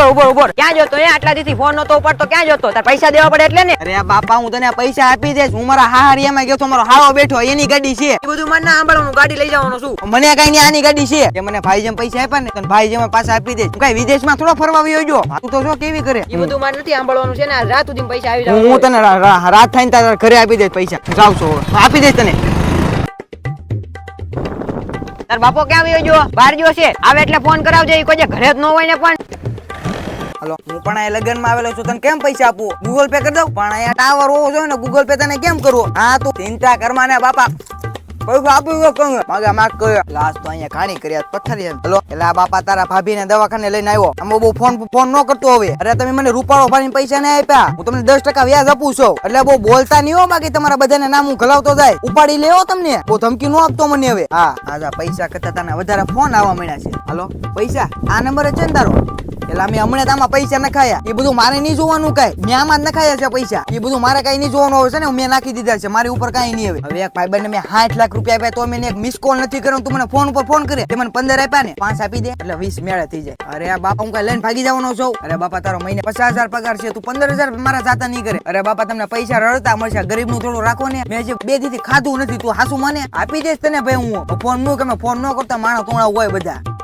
ઉભો ક્યાં જોતો આટલા દીથી ફોન નતો ઉપાડતો ક્યાં જોતો તાર પૈસા દેવા પડે એટલે ને અરે બાપા હું તને પૈસા આપી દઈશ હું મારા હાહરિયામાં ગયો તો મારો હાળો બેઠો એની ગાડી છે એ બધું મને ના સાંભળવાનું ગાડી લઈ જવાનું શું મને કઈ આની ગાડી છે કે મને ભાઈ જેમ પૈસા આપ્યા ને તને ભાઈ જેમ પાછા આપી દઈશ કઈ વિદેશમાં થોડો ફરવા આવ્યો જો તું તો જો કેવી કરે એ બધું મારે નથી સાંભળવાનું છે ને આજ રાત સુધી પૈસા આવી જાય હું તને રાત થાય ને તારા ઘરે આપી દઈશ પૈસા જાવ છો આપી દઈશ તને તાર બાપો ક્યાં આવ્યો જો બહાર ગયો છે આવે એટલે ફોન કરાવજો એ કોઈ ઘરે જ ન હોય ને પણ હાલો હું પણ આ લગન માં આવેલો છું તને કેમ પૈસા આપું ગૂગલ પે કરી દઉં પણ અહીંયા ટાવર હોવો જોઈએ ને ગૂગલ પે તને કેમ કરવો હા તું ચિંતા કરમાં ને બાપા પૈસા આપી કહું માગા માગ કર્યો લાસ્ટ તો અહીંયા ખાણી કર્યા પથ્થરી હેલો એટલે આ બાપા તારા ભાભીને દવાખાને લઈને આવ્યો આમાં બહુ ફોન ન કરતો હવે અરે તમે મને રૂપાળો ભાઈને પૈસા નહીં આપ્યા હું તમને 10% વ્યાજ આપું છું એટલે બહુ બોલતા નહીં હો બાકી તમારા બધાને નામ હું ગલાવતો જાય ઉપાડી લેવો તમને બહુ ધમકી ન આપતો મને હવે હા આજા પૈસા કરતા તને વધારે ફોન આવવા મળ્યા છે હાલો પૈસા આ નંબર છે ને તારો એટલે અમે હમણાં આમાં પૈસા નખાયા એ બધું મારે નહીં જોવાનું કઈ મેં આમાં જ નખાયા છે પૈસા એ બધું મારે કઈ નહીં જોવાનું હોય છે ને મેં નાખી દીધા છે મારી ઉપર કઈ નહીં હવે એક ભાઈ બંને મેં 60 લાખ રૂપિયા આપ્યા તો મેં એક મિસ કોલ નથી કર્યો તું મને ફોન ઉપર ફોન કરે તે મને 15 આપ્યા ને 5 આપી દે એટલે 20 મેળે થઈ જાય અરે આ બાપા હું કઈ લઈને ભાગી જવાનો છું અરે બાપા તારો મહિને 50,000 પગાર છે તું 15,000 મારા જાતા નહીં કરે અરે બાપા તમને પૈસા રડતા મળશે ગરીબ નું થોડું રાખો ને મેં જે 2 દીથી ખાધું નથી તું હાસુ મને આપી દેશ તને ભાઈ હું ફોન નું કે ફોન ન કરતા માણસ તોણા હોય બધા